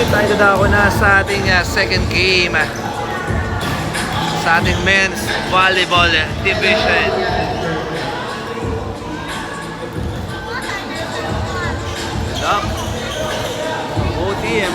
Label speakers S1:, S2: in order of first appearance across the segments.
S1: Excited ako na sa ating second game sa ating men's volleyball division. Good luck. Both team.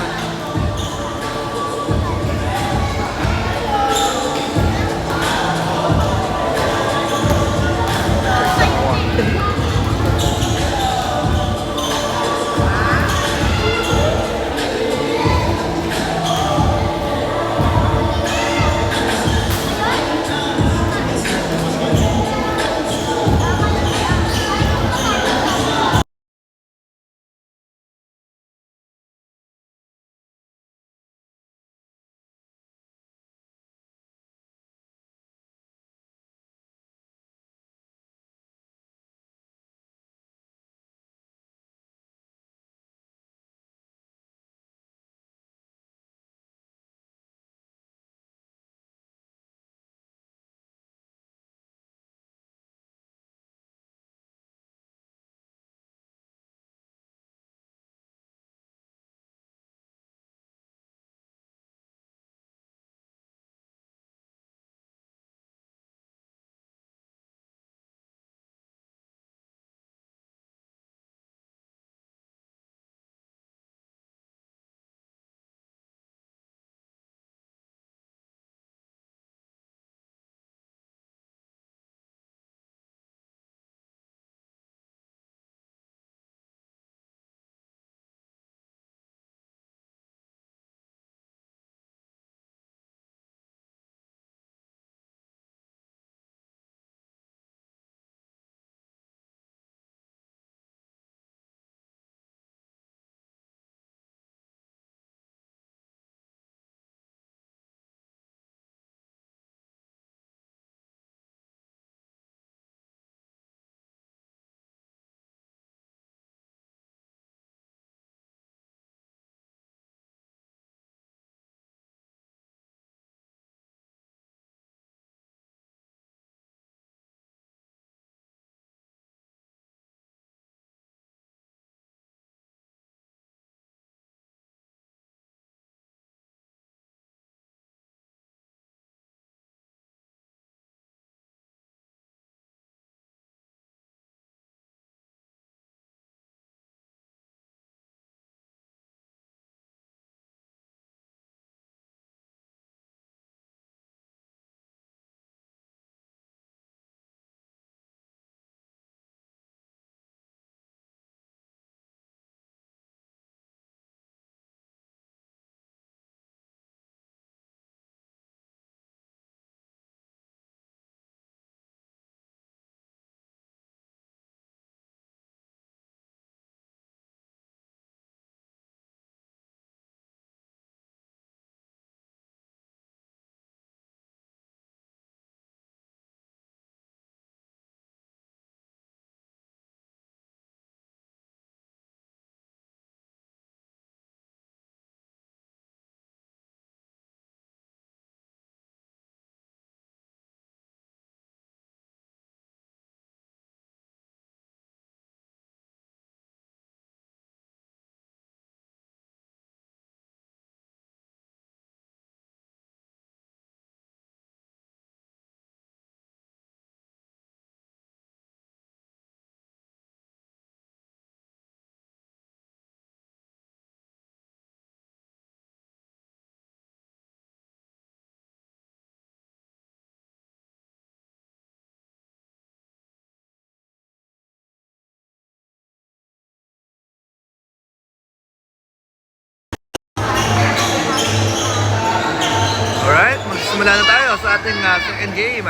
S1: Magsisimula na tayo sa ating second game.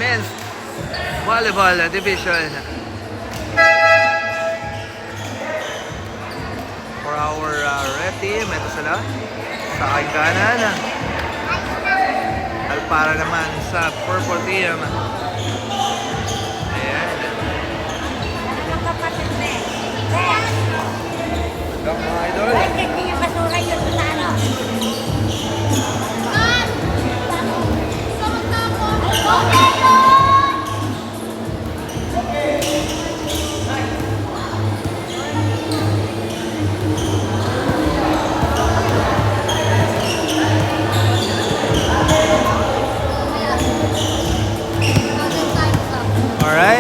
S1: Men's volleyball division. For our red team, ito sila. Sa aking kanan. Para naman sa purple team. Ayan. Ito mga idol.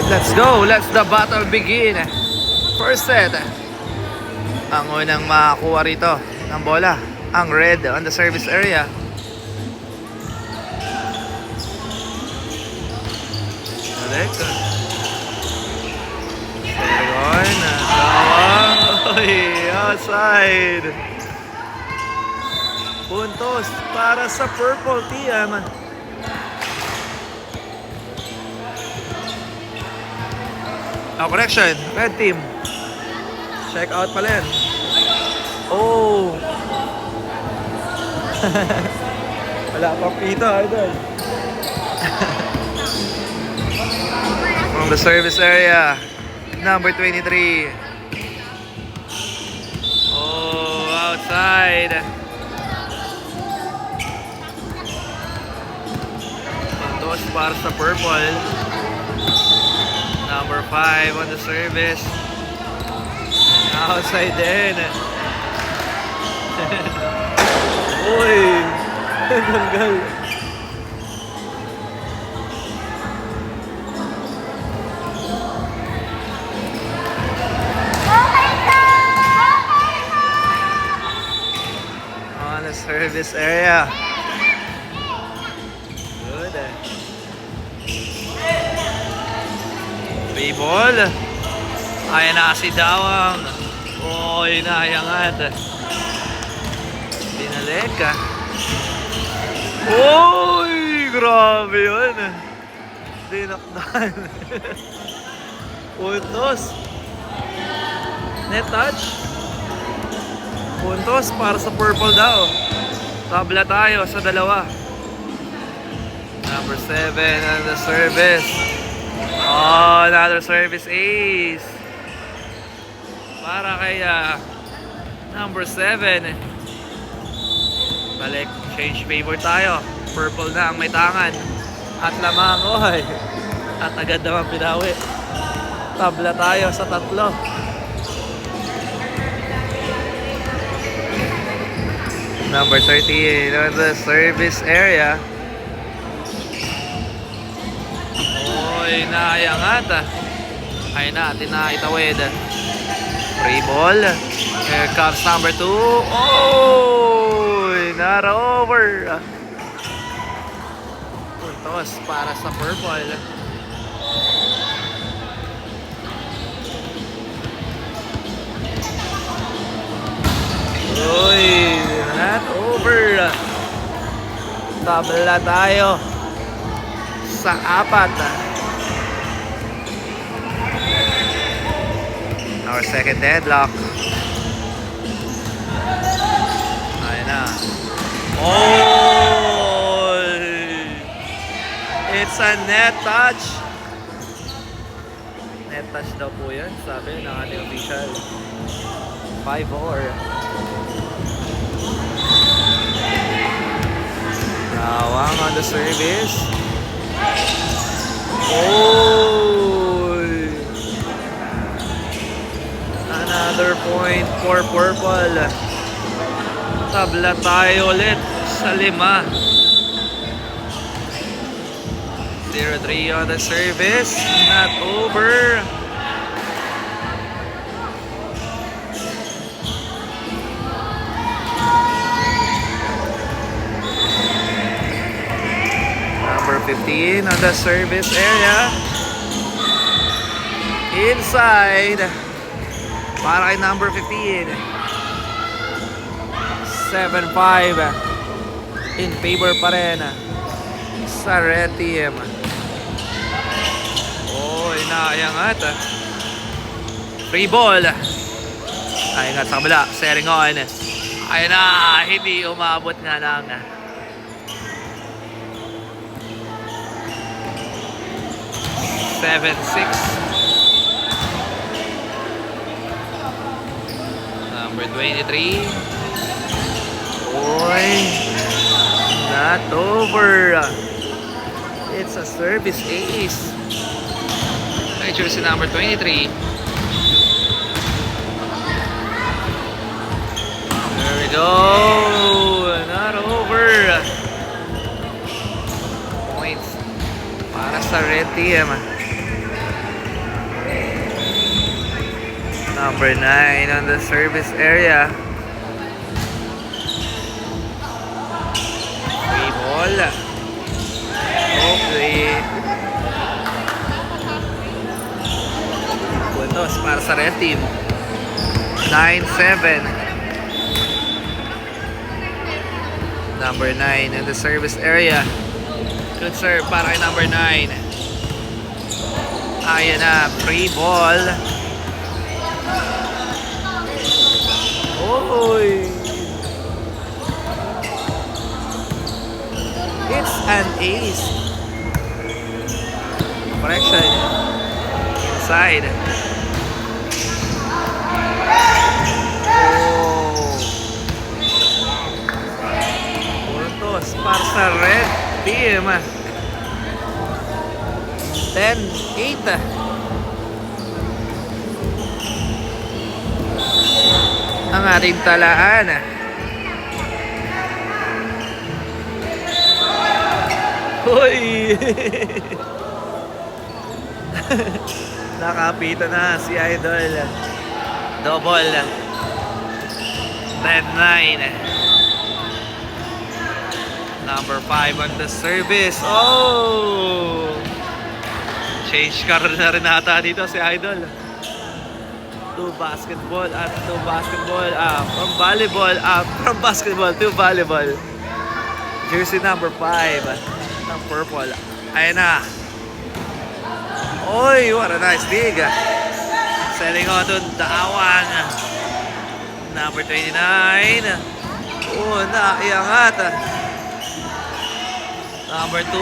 S1: Let's go. Let's the battle begin. First set. Ang unang makakuha rito ng bola, ang red on the service area. Second. Outside. Puntos para sa purple team. Correction, red team. Check out pala yan. Oh. Wala pang pita, idol. From the service area, number 23. Oh, outside. Puntos para sa purple. Number 5 on the service. Outside din. Uy! Tanggal. On the service area. Good. Free ball. Ayan na si Dawang. Oh, inayangat. Binalik. Uy, grabe yun. Dinakdan. Puntos. Net touch. Puntos para sa purple daw. Tabla tayo sa dalawa. Number 7 on the service. Oh, another service ace. Para kay number 7. Balik, change favor tayo. Purple na ang may tangan. At lamang, oy. At agad naman pinawi. Tabla tayo sa tatlo. Number 38 on the service area. Oy, naayangat. Ay na, tinaitawid. Free ball. Here comes number 2. Oh, not over. Puntos para sa purple. Uy, not over. Tabla tayo sa 4. Our second deadlock. Ayun na. Oh! It's a net touch. Net touch daw po yan, sabi ng ating official. 5-4. Rawang on the service. Oh! Another point for purple. Tabla tayo ulit sa 5. 0-3 on the service. Not over. Number 15 on the service area. Inside. Para kay number 15. 7-5. In favor pa rin sa red team. Oh, inaayangat. Free ball. Ayangat sa kabila. Setting on. Ayun na. Hindi umabot nga lang. 7-6. Number 23. Boy, not over. It's a service ace. May jersey number 23. There we go. Not over. Points para sa red team. Number 9 on the service area. Free ball. Okay. Puntos para sa red team. 9-7. Number 9 in the service area. Good serve para kay number 9. Ayan na, free ball. Oy! It's an ace. Correction. Inside. Para sa red team. 10-8. Ang ating talaan. Hoy! Nakapita na si Idol. Double. 10-9. Number 5 on the service. Oh! Change car na rin ata dito si Idol. 2 basketball at 2 basketball. From basketball to volleyball. Jersey number 5 ng purple. Ayan na. Oy, what a nice dig. Selling on to Dawan. Number 29. Oh, naiangat. Number 2,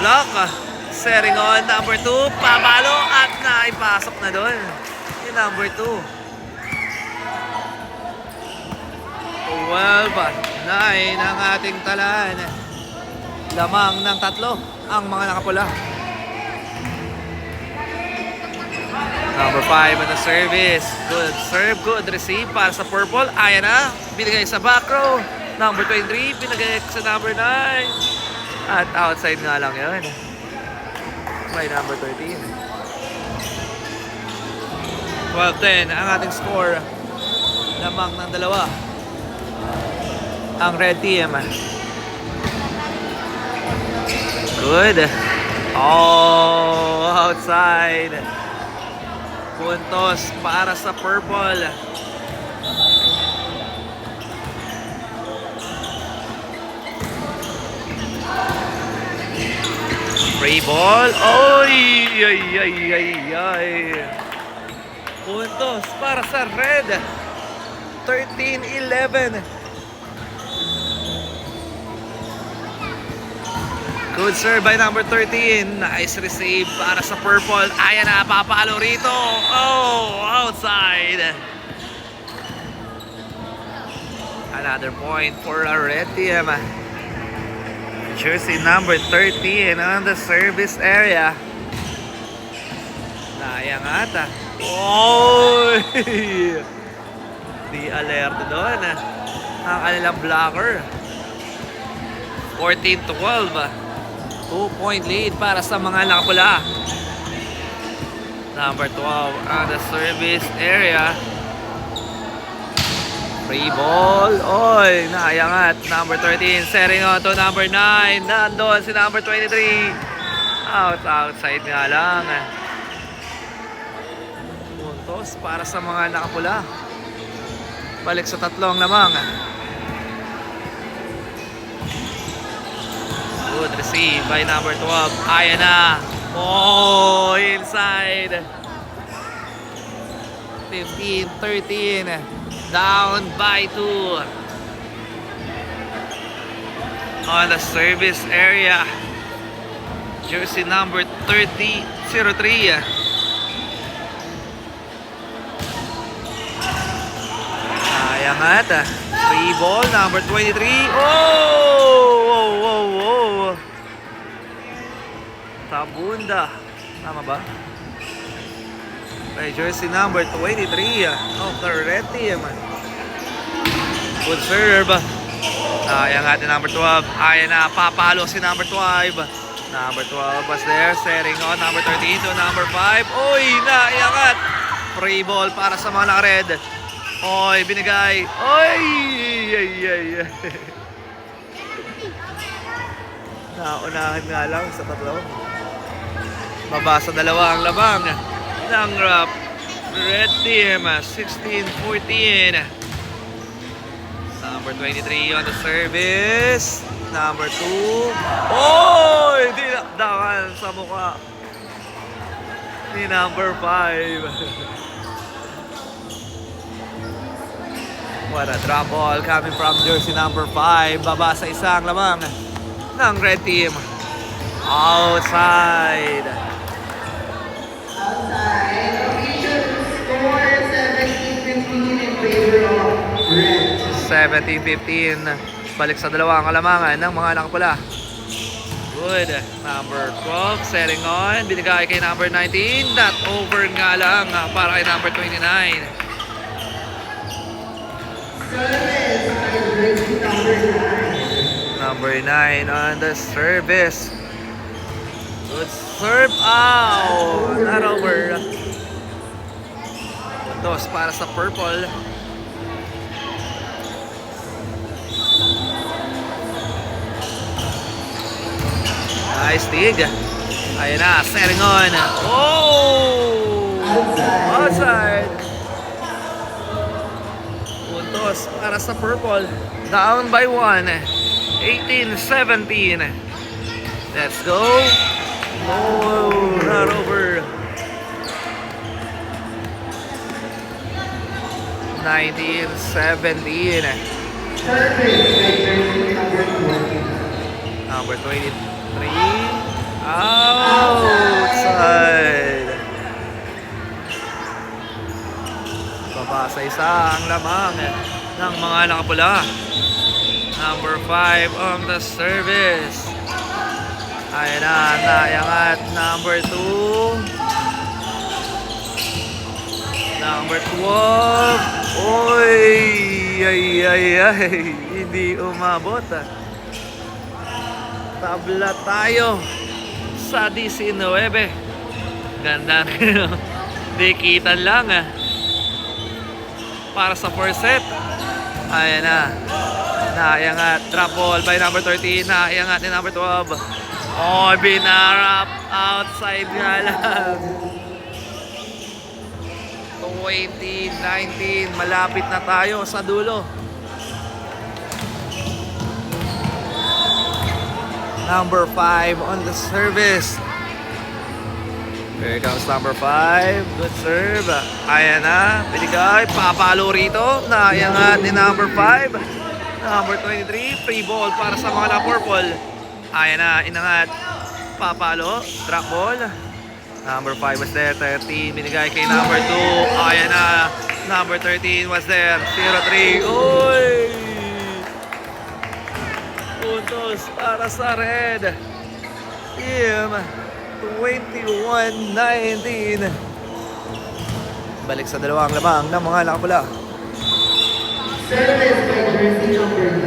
S1: block. Setting on, number 2, pabalo at naipasok na doon. Yung number 2. 12-9 ang ating talaan. Lamang ng 3 ang mga nakapula. Number 5 on the service. Good serve, good receive para sa purple. Ayan na, binigay sa back row. Number 23, binigay sa number 9. At outside nga lang yun. By number 13. 12-10 ang ating score. Lamang ng 2 ang red team. Good. Oh, outside. Puntos para sa purple. Free ball. Oy! Ay. Puntos para sa red. 13-11. Good serve by number 13. Nice receive para sa purple. Ayan na, papalo rito. Oh, outside. Another point for our red team. Jersey number 13 on the service area. Naiangat. Oh! Di alert doon. Ang kanilang blocker. 14-12. 2-point lead para sa mga nakapula. Number 12 on the service area. Free ball. Oy, naiangat. Number 13 setting on to number 9. Nandun si number 23. Outside nga lang. Puntos para sa mga nakapula. Balik sa 3 lamang. Good receive by number 12. Ayan na. Oh, inside. 15-13. Down by 2. On the service area. Jersey number 03. Ayangat. Free ball, number 23. Oh! Tabunda. Tama ba? By jersey number 23 of the red team. Good serve. Ayan natin number 12. Ayan na, papalo si number 12. Number 12 was there, setting on number 13 to number 5. Uy, naiangat. Free ball para sa mga naka-red. Oy, binigay. Oy! Ay. Naunahan nga lang sa tatlo. Baba sa dalawa ang labang ng red team. 16-14. Number 23 on the service. Number 2. Oy! Dinakdakan sa mukha ni number 5. What a drop ball coming from jersey number 5. Baba sa isang lamang ng red team. Outside.
S2: Score 17-15 in favor of red.
S1: 17-15. Balik sa dalawang kalamangan ng mga nakapula. Good. Number 12 setting on. Binigay kay number 19. Not over nga lang para kay number 29. Number 9 on the service. Good serve. Ow! Not over. Dos para sa purple. Nice dig. Ayun na, setting on. Oh! Outside. Puntos para sa purple. Down by 1. 18-17. Let's go. No, not over. 19-17. Number 23. Outside. Baba sa isa ang lamang ng mga nakapula. Number 5 on the service. Ayun na, naiangat. Number 2. Number 12. Oy! Ay. Hindi umabot. Tabla tayo sa 19. Ganda. Dikitan lang para sa first set. Ayan na. Naiangat. Drop ball by number 13. Naiangat ni number 12. Oh, binarap. Outside nga lang. 20-19. Malapit na tayo sa dulo. Number 5 on the service. Here comes number 5. Good serve. Ayan na. Binigay. Papalo rito. Naiangat ni number 5. Number 23. Free ball para sa mga na-purple. Ayan na. Inangat. Papalo. Drop ball. Number 5 was there. 13. Binigay kay number 2. Ayan na. Number 13 was there. 0-3. Uy! Puntos para sa red team. 21-19. Balik sa dalawang lamang ng mga nakapula.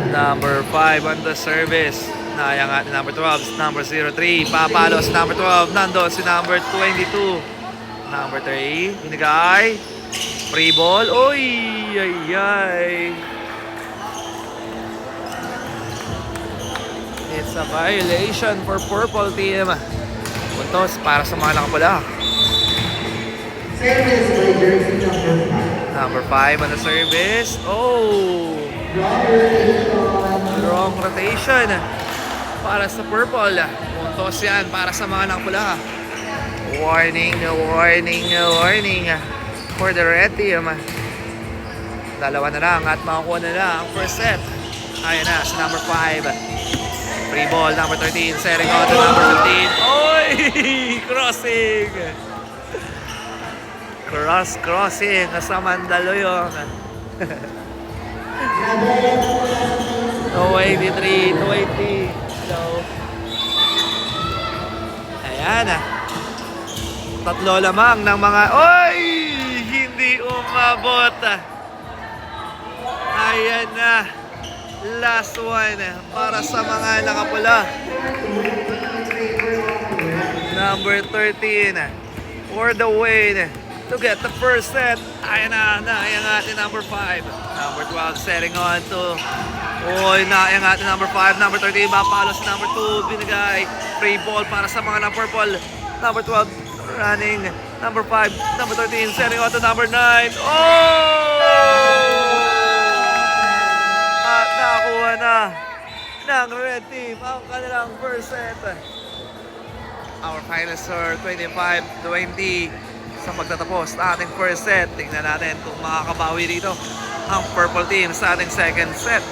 S1: Number 5 on the service. Naiangat ni number 12. Number 03. Papalos number 12. Nandun si number 22. Number 3. Binigay. Free ball. Oy! Ay. It's a violation for purple team. Puntos para sa mga nakapula.
S2: Service by jersey
S1: Number
S2: number
S1: 5 on the service. Oh! Wrong rotation para sa purple. Puntos yan para sa mga nakapula. Warning for the red team. Dalawa na lang at makakuha na lang ang first set. Ayan na, si number 5. Free ball, number 13. Setting on to number 15. Oy! Crossing! Crossing sa Mandaluyong. 23-20. So, ayan na. Tatlo lamang ng mga... Oy! Hindi umabot. Ayan na. Last one para sa mga nakapula. Number 13 for the win. to get the first set. Ayan na yung ating number 5. Number 12 setting on to... Uy, na yung ating number 5. Number 13, mapalo sa number 2. Binigay. Free ball para sa mga number purple. Number 12 running. Number 5. Number 13 setting on to number 9. Oh! At nakakuha na ng red team ang kanilang first set. Our final score 25-20 sa pagtatapos ng ating first set. Tingnan natin kung makakabawi dito ang purple team sa ating second set.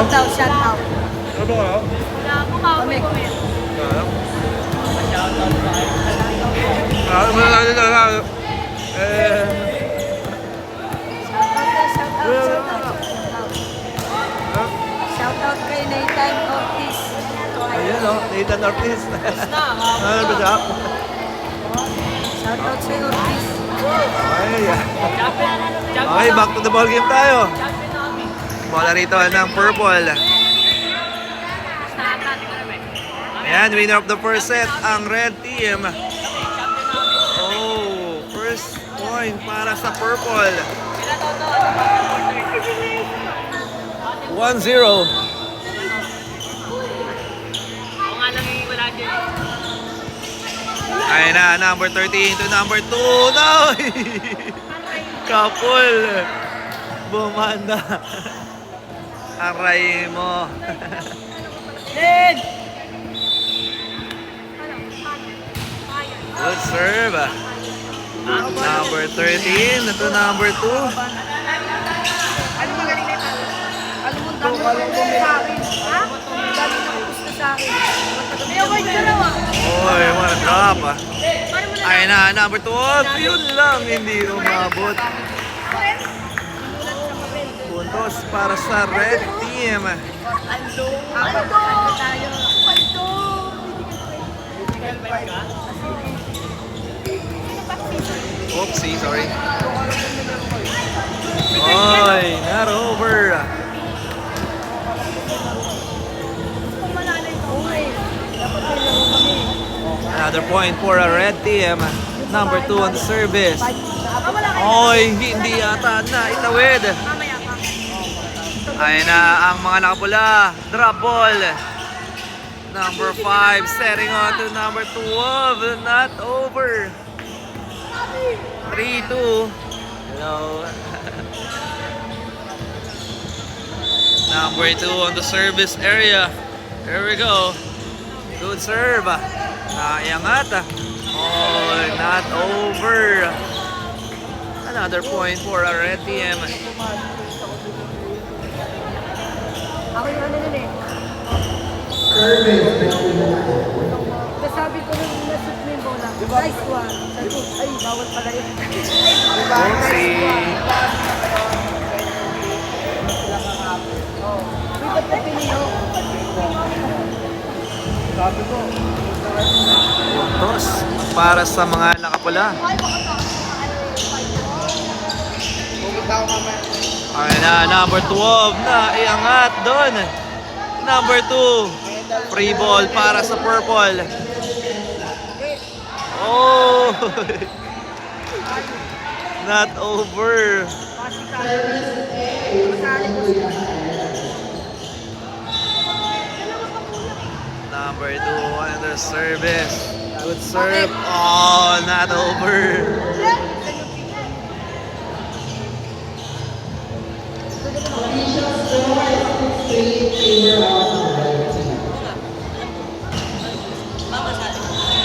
S3: Shout out, shout out.
S1: Ano ba?
S3: Wala po kami. Shout out kay Nathan Ortiz.
S1: Ayan o, Nathan Ortiz. Ano ba siya?
S3: Shout out si Ortiz.
S1: Okay, back to the ball game tayo. Bola rito ng purple. Ayan, winner of the first set, ang red team. Oh, first point para sa purple. 1-0. Ayan na, number 13 to number 2. No! Kapul. Bumanda. Aray mo. Good serve. Number 13 to number 2.
S3: Ano magaling na ito? Alam mo, dami na gusto sa akin. Ha? Dami na gusto sa akin. May award ka raw ah.
S1: Oy, what a drop. Ayan na, number 12. Yun lang, hindi umabot. Puntos para sa red team. Oopsie, sorry. Oy, not over. Another point for a red team. Number 2 on the service.
S3: Wala kayo.
S1: Oy, hindi yata na itawid.
S3: Mamaya pa.
S1: Ayan na ang mga nakapula. Drop ball. Number 5 setting on to number 12. Not over. 3-2. Hello. Number 2 on the service area. Here we go. Good serve. Naiangat. Oh, not over. Another point for a red team.
S3: Ako yung ano nun eh.
S2: Service.
S3: Nasabi ko nung nashoot mo yung bola. Nice one. Sabi ko, ay, bawal pala yun.
S1: Oopsie.
S3: Uy, ba't na pinino?
S1: Puntos para sa mga nakapula. Ayan na, number 12 na iangat doon. Number 2, free ball para sa purple. Oh! Not over. Number 2 on the service. Good serve. Oh, not over.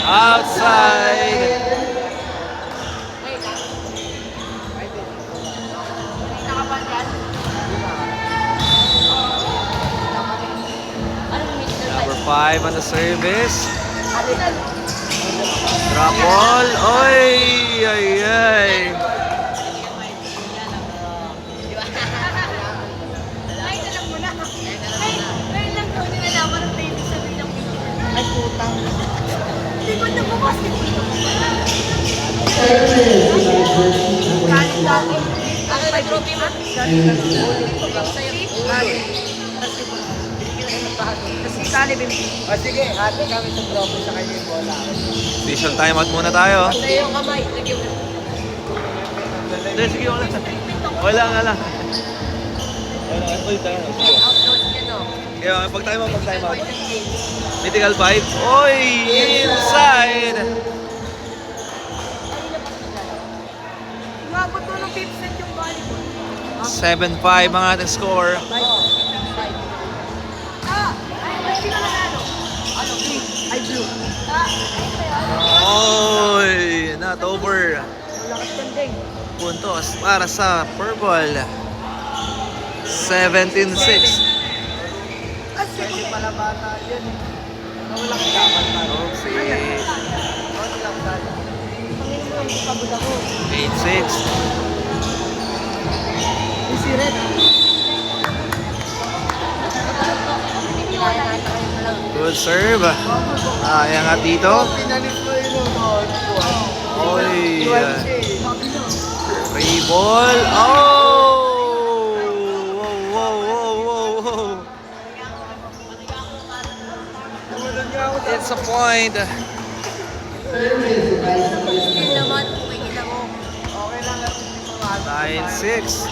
S1: Outside. Number 5 on the service. Drop ball. Oy, ay, ay.
S3: Ay, putang. Hindi ko na bukas. Galing lang. Ako na trophy mo? Galing lang. Kasi Calibin.
S2: Sige, ate kami sa trophy sa kanya yung bola.
S1: Official timeout muna tayo.
S3: Sa iyong kamay. Lagyan mo.
S1: Hindi, sige, wala. Wala nga lang.
S3: Outdoors yan o.
S1: Kaya pag time out. Mythical 5. Oy, inside.
S3: Umabot mo ng 5 set yung volleyball.
S1: 7-5 ang ating score.
S3: Sino nanalo? Ano? Green. Ay, blue.
S1: Oy, not over.
S3: Lakas kandeng.
S1: Puntos para sa purple. 17-6.
S3: Kasi
S2: Pala bata yun eh. Walang dapat pa.
S1: Okay.
S2: Walang dapat.
S3: pangin mo yung pabod ako.
S1: 8-6.
S3: Yung si Red.
S1: Good serve. Ayan nga dito.
S2: Pinanis mo yun doon.
S1: Oy.
S2: UMC.
S1: Free ball. Oh! Whoa. It's a point.
S3: Hindi naman, kumikita mo.
S2: Okay lang at hindi mo
S1: 9-6.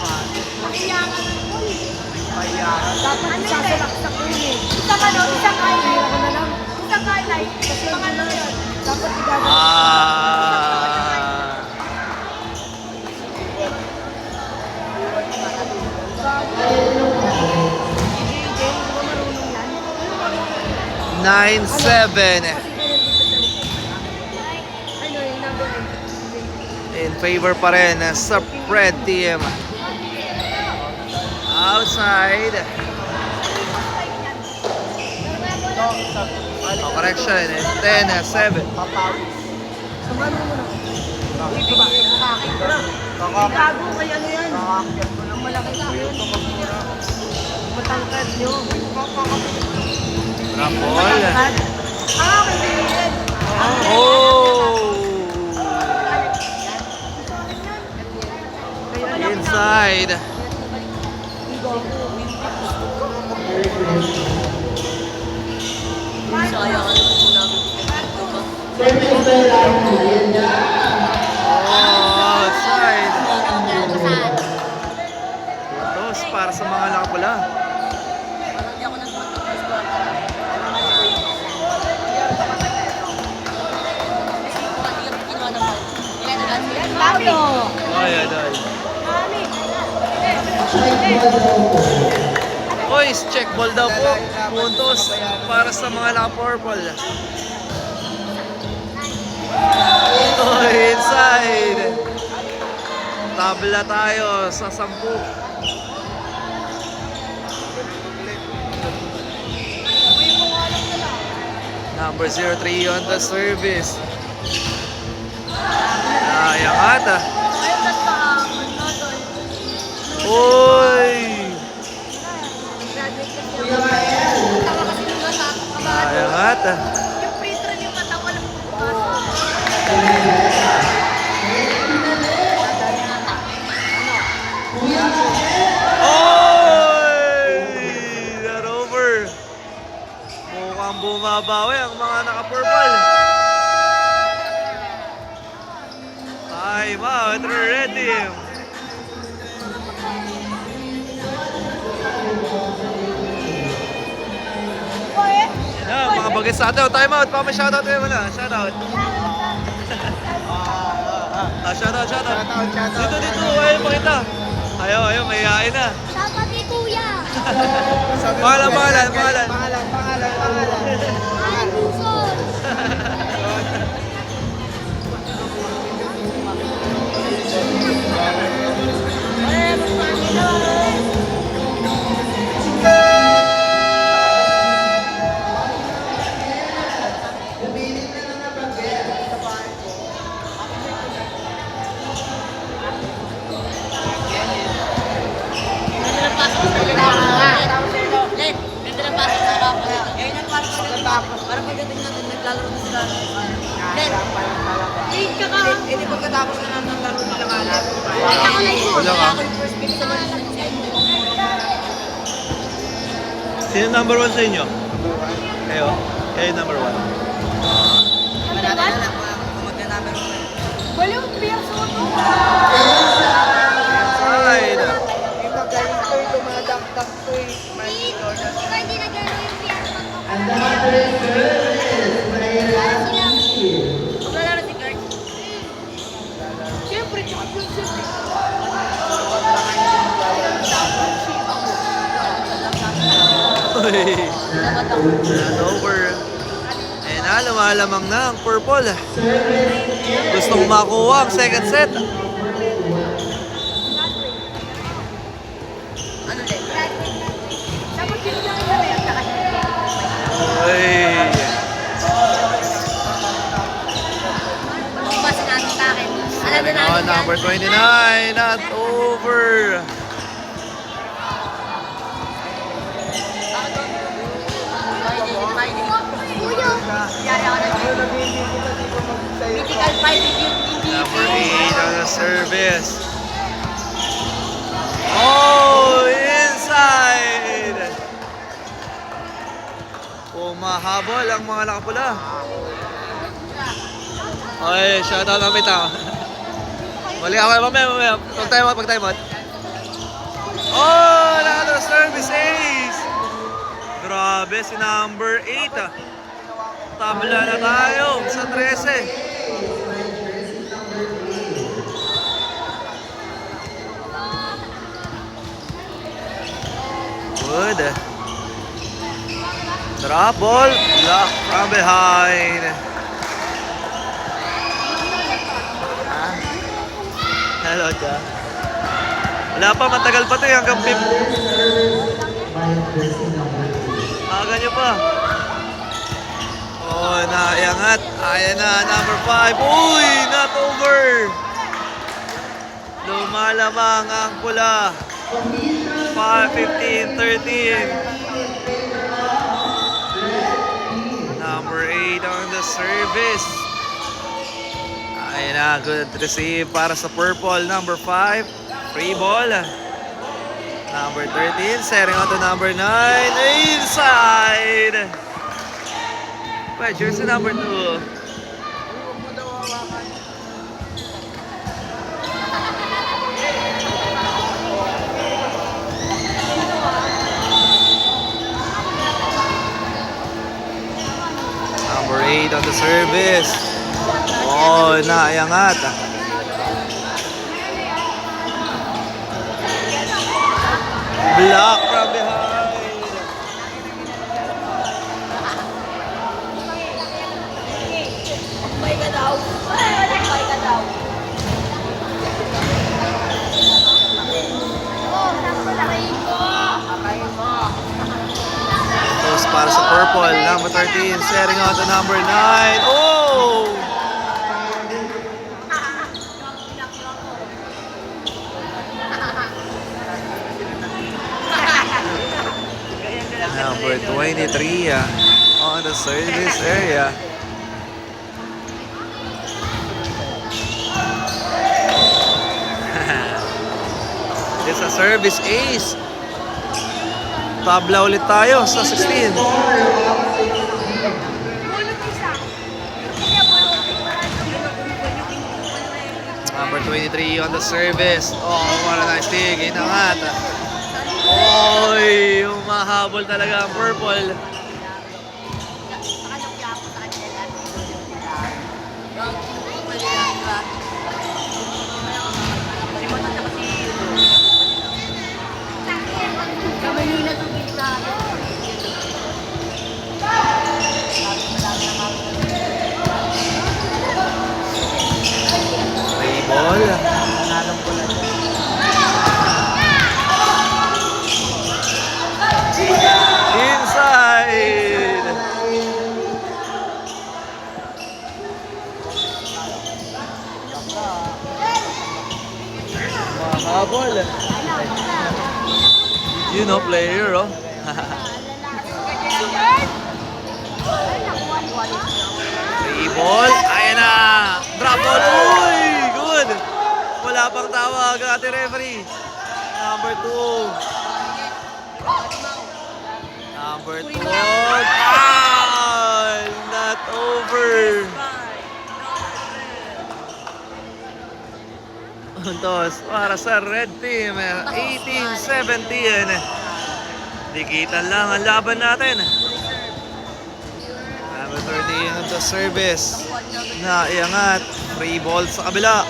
S3: Dapat isasalaksak ko yun eh. Isang highlight. Ako na lang. Isang highlight. Kasi mga ano yun. Dapat igagawin.
S1: Ah.
S3: Hindi ba marunong yan?
S1: 9-7.
S3: Kasi nandito sa likod. Ano yung number 8?
S1: In favor pa rin sa red team. Outside. Oh, correction. 10-7.
S2: papawis.
S3: Samahan mo muna. Diba? Sa akin ko lang. Gago kay ano yan?
S2: Kakakyat mo lang.
S3: Ang malaki ko yun. Matangkad nyo.
S1: Drop ball.
S3: Matangkad. Kay David.
S1: Oh! Inside. Oh, outside. Puntos para sa mga nakapula.
S3: Pablo.
S1: Ay, idol. Boys, check ball daw po. Puntos para sa mga naka-purple. Oh, inside. Tabla tayo sa 10. Number 03 on the service. Sayang ata. Uy! Sayang ata.
S3: Yung pre-train yung mata ko lang pupasok.
S1: Oy! That over. Mukhang bumabawi ang mga naka-purple. Time out, red team. Yan, mga bagay sa atin. Time out. Pama shoutout kayo muna. Shoutout. Shoutout. Dito. Ayaw pakita. Ayaw. Mayayain na.
S3: Shoutout kay Kuya.
S1: Pangalan.
S2: Pangalan.
S3: Alan Buson.
S4: Para pagdating natin, naglalaro na sila.
S2: Hindi pagkatapos na ng laro nila kalat.
S1: Wala ka. Sino number 1 sa inyo? Kayo? Kayo number 1.
S3: Wala yung beer soto.
S1: Inside.
S2: Yung magaling ko yung dumadaktak ko eh.
S3: Kaya hindi nagano yung beer soto.
S4: Maglalaro si Kurt.
S3: Siyempre, championship.
S1: Uy. Run over. Ayan na, lumalamang na ang purple. Gustong makuha ang second set.
S4: Ano din?
S3: Dapat yun lang yung beer.
S1: Uy.
S4: Bumabasa natin sa akin. Alam na
S1: Now,
S4: natin yan.
S1: number 29, not over.
S3: Kuya.
S4: Yari ako na Mythical fight yung
S1: Number 8 on the service. Oh, inside! Pumahabol ang mga nakapula. Oy, shoutout na kita. Mali ako, mamaya. Pag-time out. Oh, another service ace! Grabe, si number 8 ah. Tabla na tayo sa 13. Good. Drop ball. Block from behind. Hello, ka. Wala pa, matagal pa to hanggang 5. Aga nyo pa. Oh, naiangat. Ayan na, number 5. Uy, not over. Lumalamang ang pula. 15-13. Number 8 on the service. Ayan na, good receive para sa purple. Number 5, free ball. Number 13, setting out to number 9. Inside! Well, jersey number 2. 28 on the service. Oh, naiangat. Block from behind.
S3: May ka daw. May ka daw. Oh, sakto lang. Akayin mo.
S1: Toss para sa purple. Number 13. Setting out to number 9. Oh! Number 23 on the service area. It's a service ace. Tabla ulit tayo sa 16. Number 23 on the service. Oh, what a nice dig. Inangat. Oy, humahabol talaga ang purple. Play ball. Inside. Mahabol. You know, player, oh. Free ball. Ayan na. Drop ball. Uy, good. Wala pang tawag ang ating referee. Number 2. Number 2. Ah, not over. Toss para sa red team. 18-17. Dikitan lang ang laban natin. Number 13 on the service. Naiangat. Free ball sa kabila.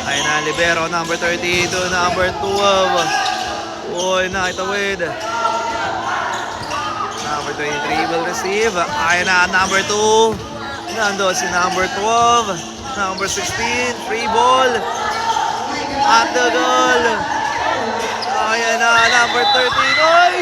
S1: Ay na libero. Number 30 to number 12. Uy, nakitawid. Number 23 will receive. Ay na number 2. Nando si number 12. Number 16. Free ball. At the goal. Ayan na, number 13. Oy!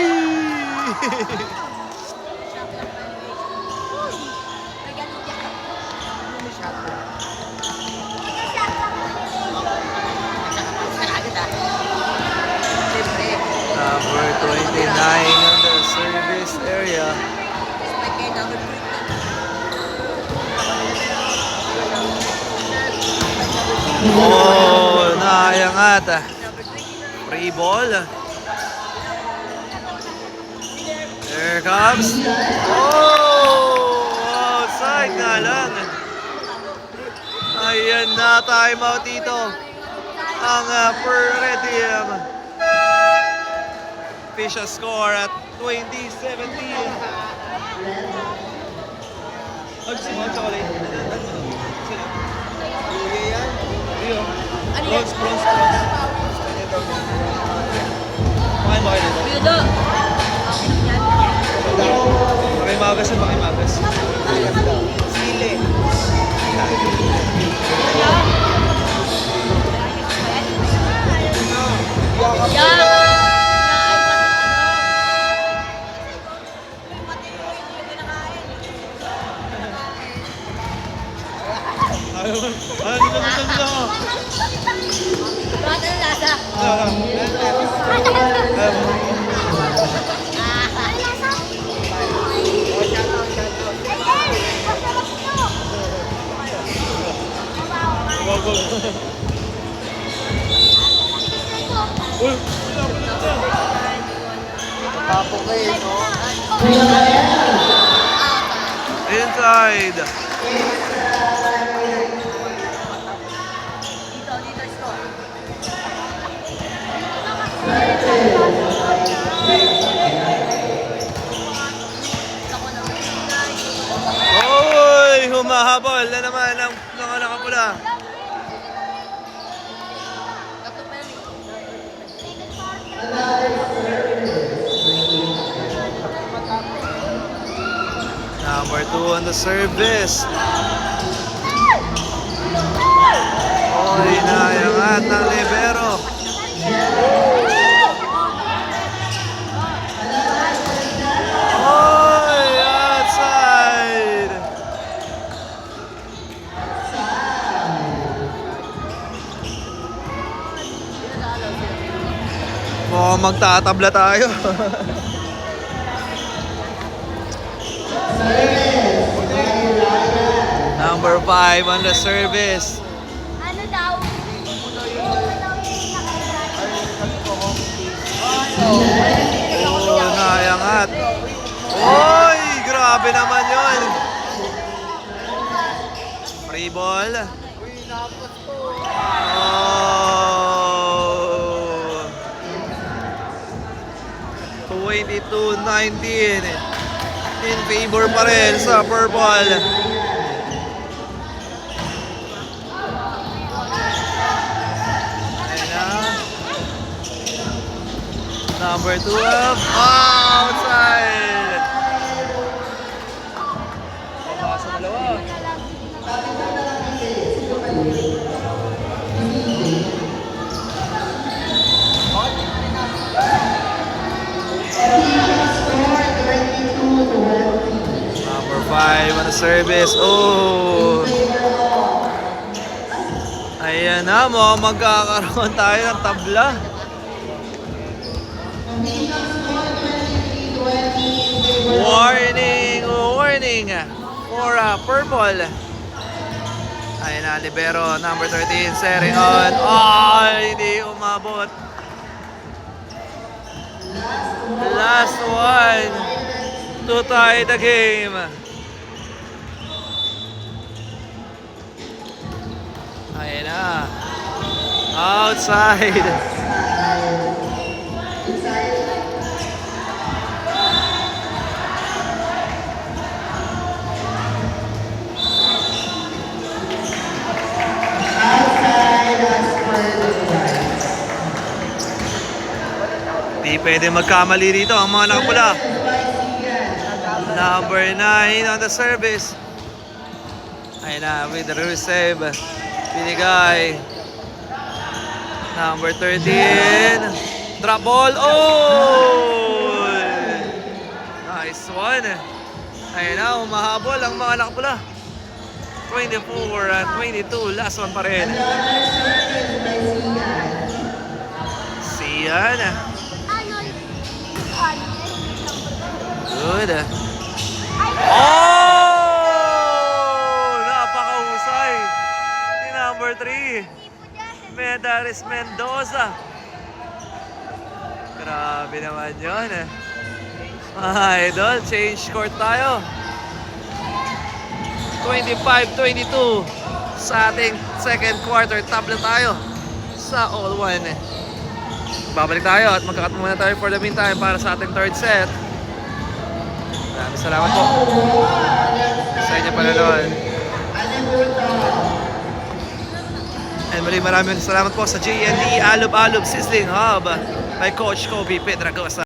S1: Number 29 on the service area. Oh, naiangat. Free ball. There comes. Oh, outside nga lang. Ayan na, time out dito. Ang red team. Official score at 20-17. Bronze. Pakain ba kayo dito?
S3: Bildo.
S1: Pakimagas na pakimagas. Sili.
S3: Bakit ang lasa?
S1: Inside. Oy, naman ng mga nakapula. Number 2 on the service. Oy, nayangat ng libero. Oy, outside. Mukhang magtatabla tayo. Number 5 on the service.
S3: Ano daw?
S1: Oh, nayangat. Oy, grabe naman yun. Free ball. Oh. 22-19. In favor pa rin sa purple. Ayan na. Number 12. Outside. Baba sa dalawa. Number 5 on the service. Oh. Ayan na, mukhang magkakaroon tayo ng tabla. Warning! Warning! For purple. Ayan na, libero. Number 13, setting on. Ay, hindi umabot. Last one to tie the game. Ayan na. Outside. Di pwede magkamali rito ang mga nakapula. Number 9 on the service. Ayun na, with the receive. Binigay. Number 13. Drop ball. Oh! Nice one. Ayun na, humahabol ang mga nakapula. 24 and 22. Last one pa rin. Siyan. Good. Oh! Napakahusay. Ni number 3. Medaris Mendoza. Grabe naman yun. Mga idol, change court tayo. 25-22 sa ating second quarter. Tabla tayo sa all-one. Babalik tayo at magkakat muna tayo for the meantime para sa ating third set. Maraming salamat po sa inyo panonood. And maraming salamat po sa JND Alub Alub Sizzling Hub by Coach Kobe Pedragosa.